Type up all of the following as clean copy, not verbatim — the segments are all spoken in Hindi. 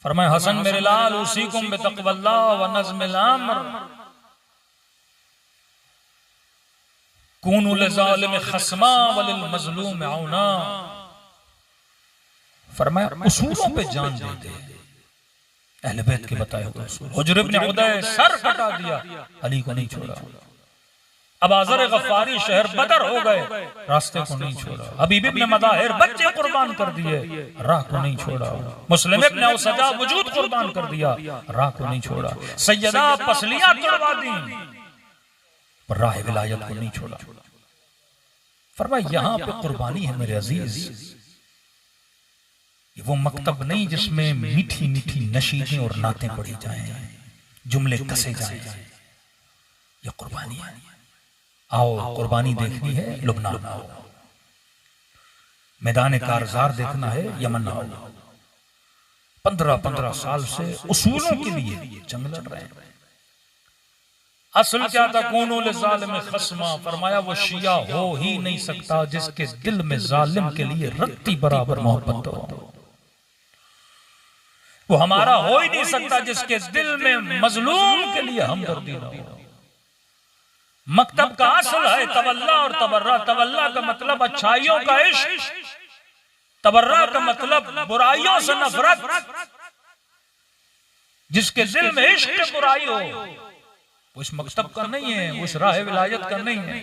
फरमाया हसन मेरे लाल उसीकुम बितक़वल्लाह व नज़्मिल अम्र कूनू लिज़ालिम खस्मा व लिलमज़लूम औना। फरमाया उसूलों पे जान दे दे, अहले बैत के बताए हुए उसूल। हुज्र इब्न उदय सर कटा दिया, अली को नहीं छोड़ा। अबाज़र गफ़ारी शहर बदर हो गए, रास्ते को नहीं छोड़ा। हबीब इब्न मदाहिर बच्चे कुर्बान कर दिए, राह को नहीं छोड़ा। मुस्लिम इब्न औसजा वजूद कुर्बान कर दिया, राह को नहीं छोड़ा। सैयदा पसलियां तोड़वा दी, पर राह विलायत को नहीं छोड़ा। फरमाया यहाँ पे कुर्बानी है मेरे अजीज, ये वो मकतब नहीं जिसमें मीठी मीठी नशीदें और नातें पढ़ी जाएं, जुमले कसे जाएं। ये कुर्बानी है। आओ कुर्बानी देखनी है, लुबनान आओ। मैदान कारजार देखना है, यमन आओ। 15-15 साल से उसूलों के लिए जंग लड़ रहे हैं। असल क्या था? कौनो लिज़ालिम खस्मा। फरमाया वो शिया हो ही नहीं सकता जिसके दिल में जालिम के लिए रत्ती बराबर मोहब्बत हो। वो हमारा हो ही नहीं सकता जिसके दिल में मजलूम के लिए हमदर्दी ना हो। मकतब का असल है तवल्ला और तबर्रा। तवल्ला का मतलब अच्छाइयों का इश्क, तबर्रा का मतलब बुराइयों से नफरत। जिसके दिल में इश्क बुराई हो, उस मकतब का नहीं है, उस राह विलायत का नहीं है।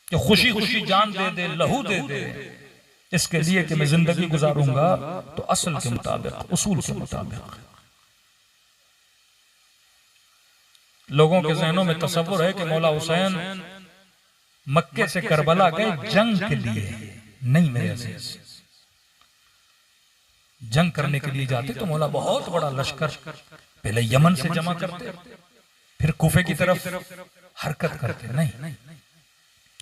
जो खुशी खुशी जान दे दे, लहू दे दे, इसके लिए कि मैं जिंदगी गुजारूंगा तो असल के मुताबिक, उसूल के मुताबिक। लोगों के जहनों में तसव्वुर है कि मौला हुसैन मक्के से करबला गए जंग के लिए। नहीं मेरे अजीज, जंग करने के लिए जाते तो मौला बहुत बड़ा लश्कर पहले यमन से जमा करते, फिर कूफे की तरफ हरकत करते। नहीं,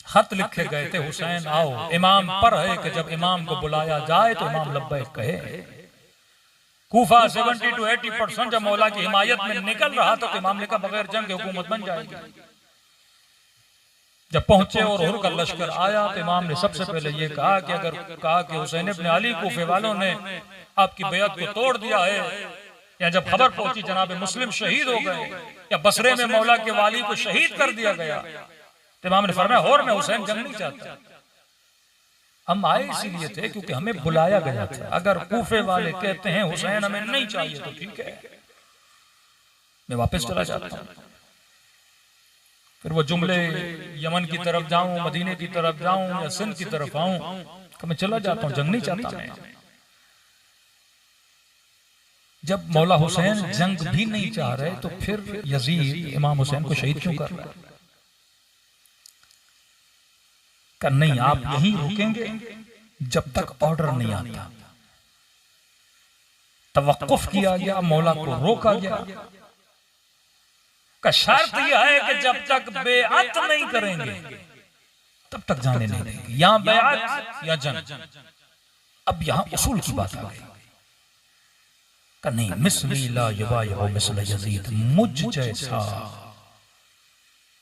खत लिखे गए थे, हुसैन आओ। इमाम पर है कि जब इमाम को बुलाया जाए तो इमाम लब्बैक कहे। कूफा 70 to 80% जब मौला की हिमायत में निकल रहा था तो इमाम ने कहा बगैर जंग हुकूमत बन जाएगी। जब पहुंचे और हुर का लश्कर आया तो इमाम ने सबसे पहले ये कहा कि हुसैन इब्न अली कूफे वालों ने आपकी बैत को तोड़ दिया है, या जब खबर पहुंची जनाब मुस्लिम शहीद हो गए, या बसरे में मौला के वाली को शहीद कर दिया गया, तो इमाम ने फरमाया और मैं हुसैन जंग नहीं चाहता। हम आए इसीलिए थे क्योंकि हमें बुलाया गया था। अगर कूफे वाले कहते हैं हुसैन हमें नहीं चाहिए तो ठीक है, मैं वापस चला जाता हूं। फिर वो जुमले यमन की तरफ जाऊं, मदीने की तरफ जाऊं या सिंध की तरफ आऊं, मैं चला जाता हूं, जंग नहीं चाहता मैं। जब मौला हुसैन जंग भी नहीं चाह रहे तो फिर यजीद इमाम हुसैन को शहीद क्यों कर रहा है? कि नहीं आप यहीं रुकेंगे जब तक ऑर्डर नहीं आता। तवक्कुफ किया गया, मौला को रोका गया। का शर्त यह है कि जब तक बेअत नहीं करेंगे तब तक जाने नहीं देंगे, या बेअत या जंग। अब यहां उसूल की बात आ गई। का नहीं मिस्ली ला युबायु मिस्ल यजीद, मुझ जैसा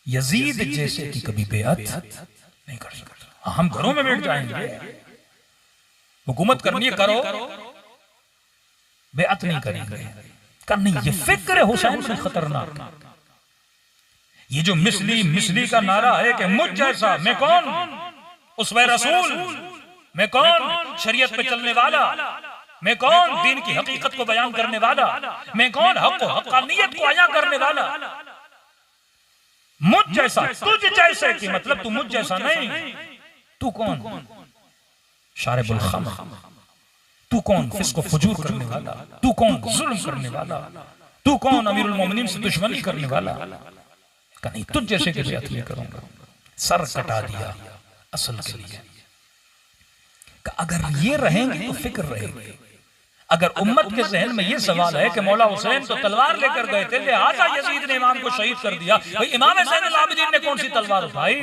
यजीद जैसे की कभी बेअत नहीं कर सकता। हम घरों में बैठ जाएंगे, हुकूमत करनी है करो, बेअत नहीं करेंगे। का नहीं ये फिक्र है हुसैन से खतरनाक। ये जो मिस्ली का नारा है कि मुझ जैसा, मैं कौन? उसवे रसूल, मैं कौन? शरीयत पे चलने वाला, मैं कौन? दीन की हकीकत को बयान करने वाला, मैं कौन? हक को हक्कानियत को अया करने वाला। मुझ जैसा, तुझ जैसे की मतलब तू मुझ जैसा नहीं। तू कौन? शारिबुल खम्र। तू कौन? फिस्क व फुजूर करने वाला। तू कौन? जुल्म करने वाला। तू कौन? अमीरुल मोमिनीन से दुश्मनी करने वाला। नहीं तुझ जैसे की बेअत नहीं करूंगा। सर कटा दिया असल के लिए। अगर ये रहेंगे तो फिक्र रहेगी। अगर उम्मत के जहन में ये सवाल है कि मौला हुसैन तो तलवार लेकर गए थे, लिहाजा यजीद ने इमाम को शहीद कर दिया, भाई इमाम ज़ैनुल आबिदीन ने कौन सी तलवार उठाई?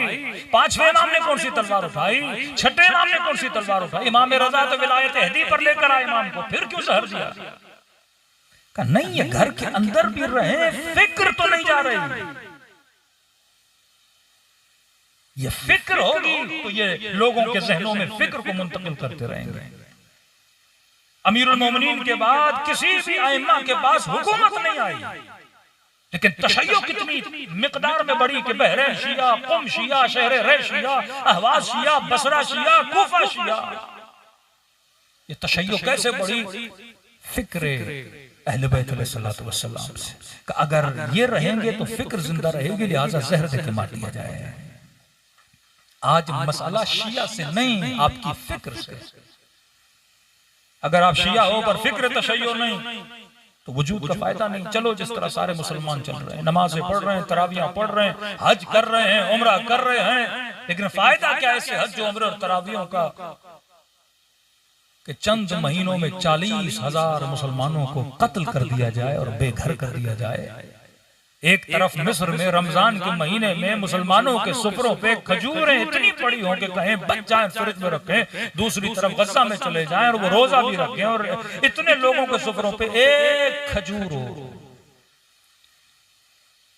पांचवें इमाम ने कौन सी तलवार उठाई? छठे इमाम ने कौन सी तलवार उठाई? इमाम रजा तो विलायत हदी पर लेकर आए इमाम को, फिर क्यों जहर दिया? का नहीं ये घर के अंदर भी रहे, फिक्र तो नहीं जा रही। ये फिक्र होगी तो ये लोगों के जहनों में फिक्र को मुंतकिल करते रहेंगे। अमीरुल मोमिनीन के बाद किसी भी आइम्मा के पास हुकूमत नहीं आई, लेकिन तशय्यो कितनी मिकदार में बढ़ी कि बहरे शिया, कुम शिया, शहर रे शिया, अहवाज शिया, बसरा शिया, कूफा शिया। ये तशय्यो कैसे बढ़ी? फिक्र अहले बैत अलैहिस्सलातु वस्सलाम से कि अगर ये रहेंगे तो फिक्र जिंदा रहेगी, लिहाजा जहर देके मार दिया जाए। आज मसला शिया से नहीं, आपकी फिक्र से। अगर आप शिया हो पर फिक्र तशय्यो नहीं तो वजूद का फायदा नहीं। चलो जिस तरह सारे मुसलमान चल रहे हैं, नमाजें पढ़ रहे हैं, तरावियां पढ़ रहे हैं, हज कर रहे हैं, उम्रा कर रहे हैं, लेकिन फायदा क्या है ऐसे हज उम्र और तरावियों का कि चंद महीनों में 40,000 मुसलमानों को कत्ल कर दिया जाए और बेघर कर दिया जाए। एक तरफ मिस्र में रमजान के महीने में मुसलमानों के सुफरों पे खजूरें इतनी पड़ी हों कि कहीं बच जाएं, फ्रिज में रखें, दूसरी तरफ गजा में चले जाएं और वो रोजा भी रखें और इतने लोगों के सुफरों पे एक खजूर हो।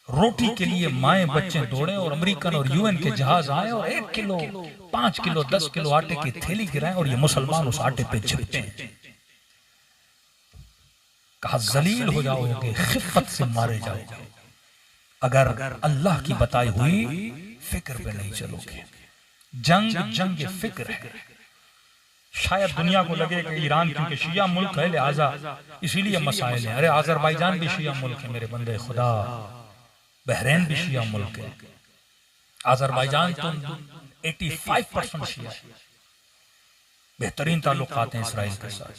रोटी के लिए माएं बच्चे दौड़े और अमेरिकन और यूएन के जहाज आए और 1 किलो, 5 किलो, 10 किलो आटे की थैली गिराएं और ये मुसलमान उस आटे पे झपटे हैं। कहा जलील हो जाओगे, खिफत से मारे जाओगे अगर अल्लाह की बताई हुई फिक्र पे नहीं चलोगे। जंग फिक्र है। शायद दुनिया को लगे कि ईरान क्योंकि शिया मुल्क है लिहाजा इसीलिए मसाइल है। अरे आज़रबाईजान भी शिया मुल्क है मेरे बंदे खुदा, बहरीन भी शिया मुल्क है। आज़रबाईजान तो 85% शिया है, बेहतरीन ताल्लुकात हैं इसराइल के साथ।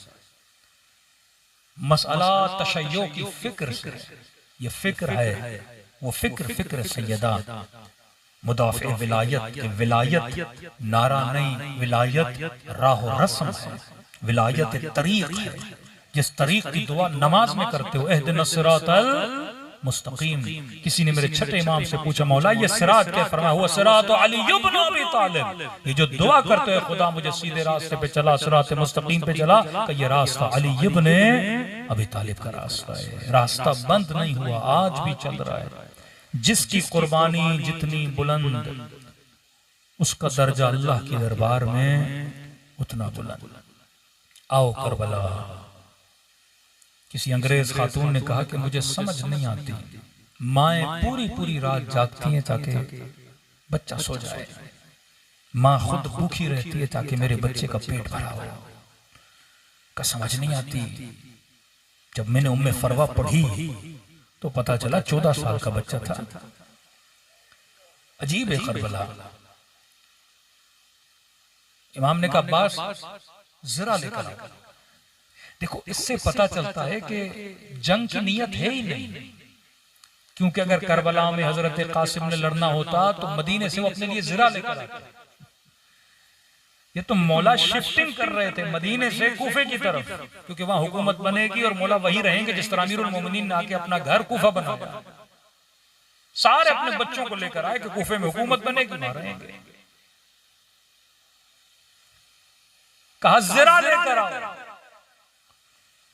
मसला तशय्यो की फिक्र से, ये फिक्र है वो फिक्र सैयदा मुदाफ़े विलायत के। विलायत नारा नहीं, विलायत राह रस्म है, विलायत तरीक है। जिस तरीक की दुआ नमाज में करते हो, एहदिनस सिरातल मुस्तकीम। किसी ने मेरे छठे इमाम से पूछा मौला ये सिरात क्या? फरमाया हुआ सिरात अली इब्न अबी तालिब। ये जो दुआ करते हो खुदा मुझे सीधे रास्ते पे चला, सिरात मुस्तकीम पे चला, तो ये रास्ता अली इब्न अबी तालिब का रास्ता है। रास्ता बंद नहीं हुआ, आज भी चल रहा है। जिसकी कुर्बानी जितनी बुलंद, उसका दर्जा अल्लाह के दरबार में उतना बुलंद। आओ करबला। किसी अंग्रेज खातून ने कहा कि मुझे समझ नहीं आती, माएं पूरी पूरी रात जागती हैं ताकि बच्चा सो जाए, माँ खुद भूखी रहती है ताकि मेरे बच्चे का पेट भरा हो। का समझ नहीं आती। जब मैंने उम्मे फरवा पढ़ी तो पता चला 14 साल का बच्चा था। अजीब है करबला। इमाम ने कहा अब्बास जरा लेकर आकर। देखो इससे पता चलता है कि जंग की नीयत है ही नहीं, क्योंकि अगर करबला में हजरत कासिम ने लड़ना होता तो मदीने से वो अपने लिए ज़रा लेकर आते। ये तो मौला शिफ्टिंग कर रहे थे मदीने से कूफे की तरफ, क्योंकि वहां हुकूमत बनेगी और मौला वही रहेंगे जिस तरह अमीरुल मोमिनीन ने आके अपना घर कूफा बनाया। सारे अपने बच्चों को लेकर आए कि कूफे में हुकूमत बनेगी, वहां रहेंगे। कहा ज़रा लेकर आओ।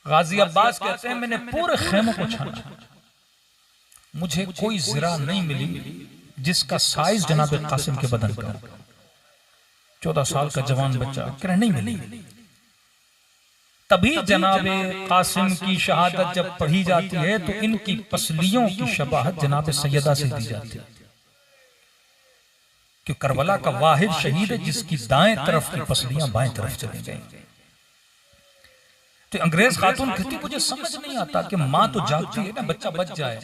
गाजी अब्बास कहते हैं मैंने पूरे खेमों को छाना, मुझे कोई ज़रा नहीं मिली जिसका साइज जनाब कासिम के बदन का। 14 साल का जवान बच्चा कह नहीं मिली। तभी जनाब कासिम की शहादत जब पढ़ी जाती है तो इनकी पसलियों की शबाहत जनाब सैयदा से दी जाती है, कि करबला का वाहिद शहीद है जिसकी दाएं तरफ की पसलियां बाएं तरफ चली गई। तो अंग्रेज खातून कहती मुझे समझ नहीं आता कि माँ तो जागती है ना, बच्चा बच जाए,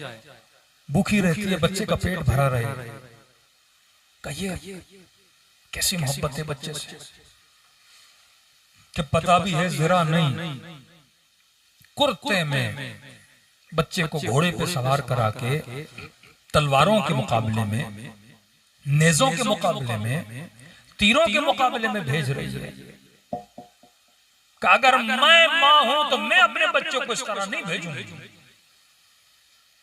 भूखी रहती है, बच्चे का पेट भरा रहे, कहिए कैसी मोहब्बत है बच्चे से। जब पता भी है ज़रा नहीं, कुर्ते में बच्चे को घोड़े पे सवार करा के तलवारों के मुकाबले में, नेज़ों के मुकाबले में, तीरों के मुकाबले में भेज रही है। कि अगर मैं मां हूं तो मैं अपने बच्चों को इस तरह नहीं भेजूंगी।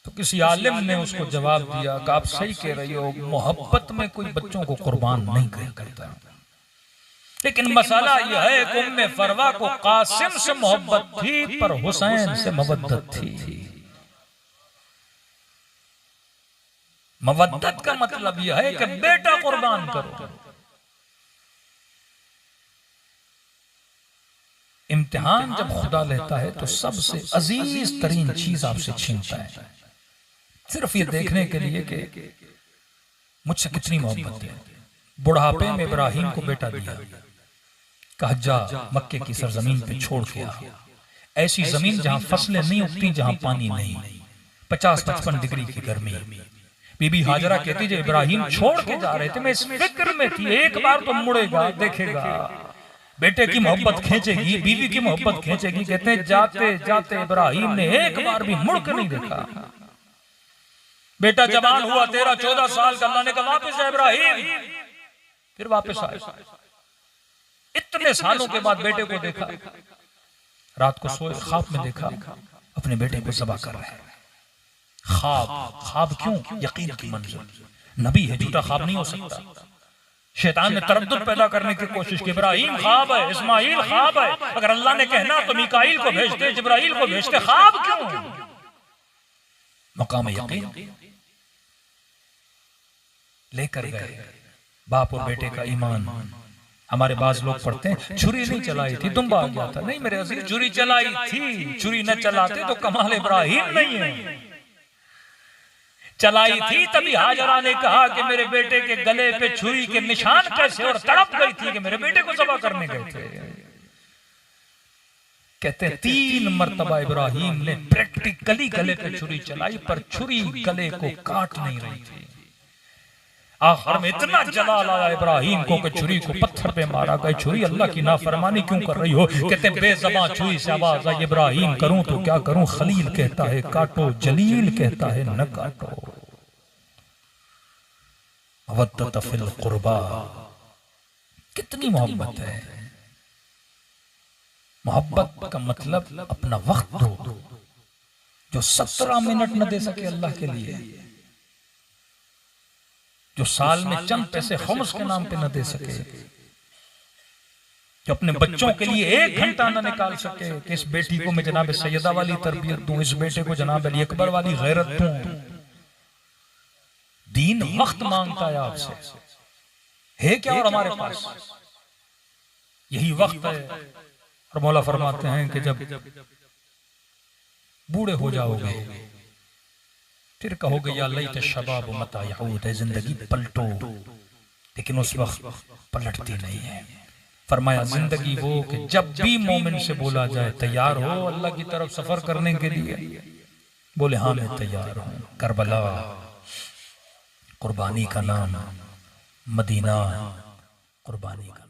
तो किसी आलिम ने उसको जवाब दिया कि आप सही कह रही हो, मोहब्बत में कोई बच्चों को कुर्बान नहीं करता, लेकिन मसाला यह है कि उम्मे फरवा को कासिम से मोहब्बत थी पर हुसैन से मवद्दत थी। मवद्दत का मतलब यह है कि बेटा कुर्बान करो, इम्तिहान जब खुदा लेता है तो सबसे अजीज तरीन चीज आपसे छीनता है, सिर्फ ये देखने के लिए कि मुझसे कितनी मोहब्बत है। बुढ़ापे में इब्राहिम को बेटा दिया, कहा जा मक्के की सरजमीन पे छोड़ के आ, ऐसी जमीन जहां फसलें नहीं उगती, जहां पानी नहीं, 50-55 डिग्री की गर्मी। बीबी हाजरा कहती जब इब्राहिम छोड़ के जा रहे थे मैं इस फिक्र में थी, एक बार तो मुड़ेगा, देखेगा, बेटे की मोहब्बत खींचेगी, बीवी की मोहब्बत खींचेगी। कहते हैं जाते जाते इब्राहिम ने एक बार भी मुड़ के नहीं देखा। बेटा जवान हुआ 13-14 साल का, अल्लाह ने कहा वापस जा इब्राहिम, फिर वापस आए। इतने सालों के बाद बेटे को देखा, रात को सोए, ख्वाब में देखा अपने बेटे को ज़बह कर रहे हैं। ख्वाब क्यों? यकीन की मंजिल, नबी है, झूठा ख्वाब नहीं हो सकता। शैतान ने तरद्दुद पैदा करने की कोशिश की, इब्राहिम ख्वाब है, इस्माइल ख्वाब है, अगर अल्लाह ने कहना तो मीकाईल को भेजते, जिब्राइल को भेजते, ख्वाब क्यों? मकाम यकीन लेकर गए। बाप और बेटे का ईमान। हमारे बाज लोग पढ़ते हैं छुरी नहीं चलाई थी, दुम्बा आ गया था। नहीं मेरे अजीज, छुरी चलाई थी, छुरी न चलाते तो कमाल इब्राहिम नहीं है। चलाई थी तभी हाजरा ने कहा कि मेरे बेटे के गले पे छुरी के निशान कैसे, और तड़प गई थी कि मेरे बेटे को ज़बह करने गए थे। कहते हैं 3 मरतबा इब्राहिम ने प्रैक्टिकली गले पे छुरी चलाई, पर छुरी गले को काट नहीं रही थी। आखिर में इतना जलाल आया इब्राहिम को कि छुरी को पत्थर पे मारा गया। छुरी अल्लाह की नाफरमानी क्यों कर रही हो? कहते बेज़बान छुरी से आवाज आई, इब्राहिम करूं तो क्या करूं, खलील कहता है काटो, जलील कहता है न काटो। मवद्दत फिल कुर्बा, कितनी मोहब्बत है। मोहब्बत का मतलब अपना वक्त दो, जो 17 मिनट न दे सके अल्लाह के लिए, जो साल में चंद पैसे खुम्स के नाम पे न दे सके, जो अपने बच्चों के लिए 1 घंटा न निकाल सके कि इस बेटी को मैं जनाब सैयदा वाली तरबियत दूं, इस बेटे को जनाब अली अकबर वाली गैरत दूं। दीन वक्त मांगता है आपसे, है क्या और हमारे पास यही वक्त है। और मौला फरमाते हैं कि जब बूढ़े हो जाओगे फिर कहोगे या लैत शबाब मता यऊद, जिंदगी पलटो, लेकिन उस वक्त पलटती नहीं है। फरमाया जिंदगी वो कि जब भी मोमिन से बोला जाए तैयार हो अल्लाह की तरफ सफर करने के लिए, बोले हाँ मैं तैयार हूं। करबला कुर्बानी का नाम, मदीना कुर्बानी का